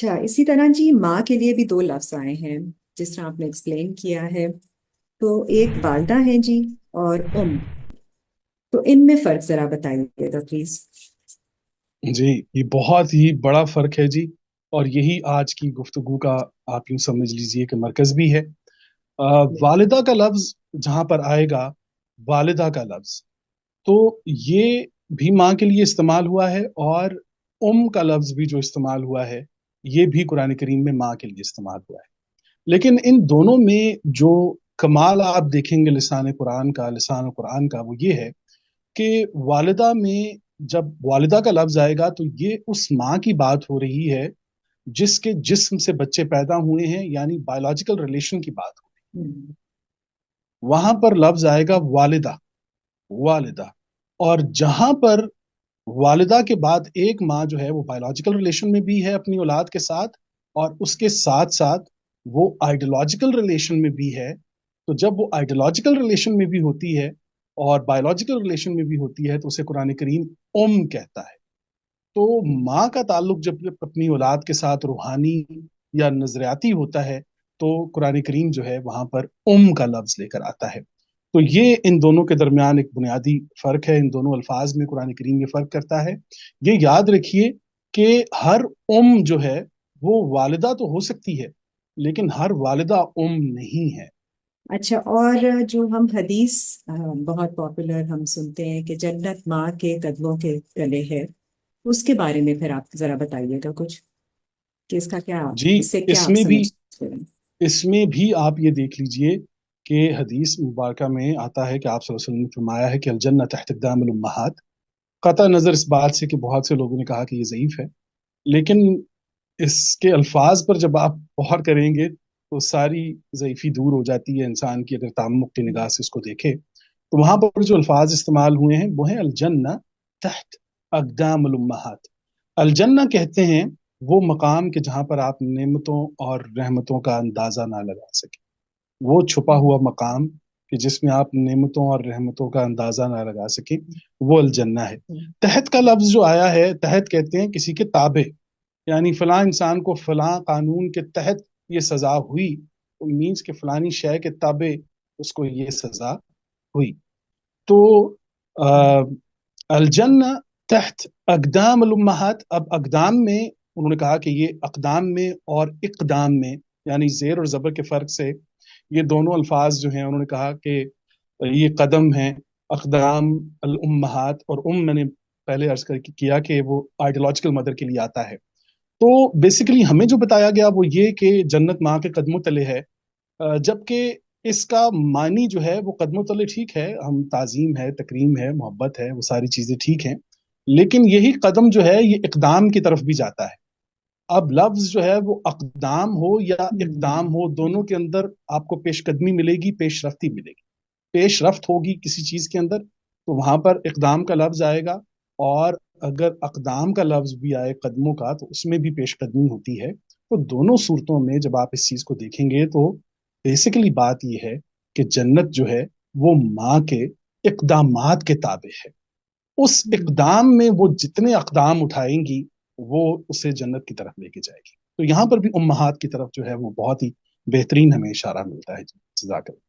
अच्छा, इसी तरह जी माँ के लिए भी दो लफ्ज आए हैं जिस तरह आपने एक्सप्लेन किया है। तो एक वालदा है जी, और तो इनमें फर्क जरा बताइएगा प्लीज। जी, ये बहुत ही बड़ा फर्क है जी। और यही आज की गुफ्तगू का, आप यूं समझ लीजिए कि मरकज भी है। वालिदा का लफ्ज जहां पर आएगा, वालिदा का लफ्ज, तो ये भी माँ के लिए इस्तेमाल हुआ है, और का लफ्ज भी जो इस्तेमाल हुआ है, ये भी कुरान करीम में माँ के लिए इस्तेमाल हुआ है। लेकिन इन दोनों में जो कमाल आप देखेंगे लिसान कुरान का, वो ये है कि वालिदा में जब वालिदा का लफ्ज आएगा तो ये उस माँ की बात हो रही है जिसके जिस्म से बच्चे पैदा हुए हैं, यानी बायोलॉजिकल रिलेशन की बात हो रही हम्म। है। वहां पर लफ्ज आएगा वालिदा, वालिदा। और जहां पर वालिदा के बाद एक माँ जो है वो बायोलॉजिकल रिलेशन में भी है अपनी औलाद के साथ, और उसके साथ साथ वो आइडियोलॉजिकल रिलेशन में भी है। तो जब वो आइडियोलॉजिकल रिलेशन में भी होती है और बायोलॉजिकल रिलेशन में भी होती है, तो उसे कुरान करीम कहता है। तो माँ का ताल्लुक जब जब अपनी औलाद के साथ रूहानी या नजरियाती होता है, तो कुरान करीम जो है वहां पर का लफ्ज लेकर आता है। तो ये इन दोनों के दरमियान एक बुनियादी फर्क है, इन दोनों अल्फाज में कुरान करीम ये फर्क करता है। ये याद रखिए कि हर जो है वो वालिदा तो हो सकती है, लेकिन हर वालिदा नहीं है। अच्छा, और जो हम हदीस बहुत पॉपुलर हम सुनते हैं कि जन्नत माँ के कदमों के तले है, उसके बारे में फिर आप जरा बताइएगा कुछ, कि इसका क्या, जी, इससे क्या आप इसमें भी समझते हैं। आप ये देख लीजिए कि हदीस मुबारक में आता है कि आप सल्लल्लाहु अलैहि वसल्लम ने फरमाया है कि अल जन्नत तहत अक़दामिल उम्महात। कतई नजर इस बात से कि बहुत से लोगों ने कहा कि ये ज़ईफ है, लेकिन इसके अल्फाज पर जब आप गौर करेंगे तो सारी ज़ईफी दूर हो जाती है इंसान की, अगर तामुक की निगाह से इसको देखे। तो वहां पर जो अल्फाज इस्तेमाल हुए हैं वो है अल जन्ना तहत अक़दामिल उम्महात। अल जन्ना कहते हैं वो मकाम के जहां पर आप नेमतों और रहमतों का अंदाजा ना लगा सके, वो छुपा हुआ मकाम कि जिसमें आप नेमतों और रहमतों का अंदाजा ना लगा सके, वो अल जन्ना है। तहत का लफ्ज जो आया है, तहत कहते हैं किसी के ताबे, यानी फलां इंसान को फलां कानून के तहत ये सजा हुई, तो मीन्स के फलानी शय के ताबे उसको ये सजा हुई। तो अलजन्ना तहत अकदाम उम्महात। अब अकदाम में उन्होंने कहा कि ये अकदाम में और इकदाम में, यानी जेर और जबर के फर्क से, ये दोनों अल्फाज जो हैं उन्होंने कहा कि ये कदम है। अकदाम अल उम्महात, और मैंने पहले अर्ज कर किया कि वो आइडियोलॉजिकल मदर के लिए आता है। तो बेसिकली हमें जो बताया गया वो ये कि जन्नत माँ के कदमों तले है। जबकि इसका मानी जो है वो कदमों तले ठीक है, हम ताजीम है, तकरीम है, मोहब्बत है, वो सारी चीजें ठीक हैं। लेकिन यही कदम जो है ये इकदाम की तरफ भी जाता है। अब लफ्ज जो है वो अकदाम हो या इकदाम हम्म। हो, दोनों के अंदर आपको पेशकदमी मिलेगी, पेशरफ्ती मिलेगी। पेशरफ्त होगी किसी चीज के अंदर, तो वहां पर इकदाम का लफ्ज आएगा। और अगर अकदाम का लफ्ज भी आए कदमों का, तो उसमें भी पेशकदमी होती है। तो दोनों सूरतों में जब आप इस चीज को देखेंगे तो बेसिकली बात यह है कि जन्नत जो है वो माँ के इकदामात के ताबे है। उस इकदाम में वो जितने अकदाम उठाएंगी, वो उसे जन्नत की तरफ लेके जाएगी। तो यहाँ पर भी उम्महात की तरफ जो है वो बहुत ही बेहतरीन हमें इशारा मिलता है। जज़ाकल्लाह।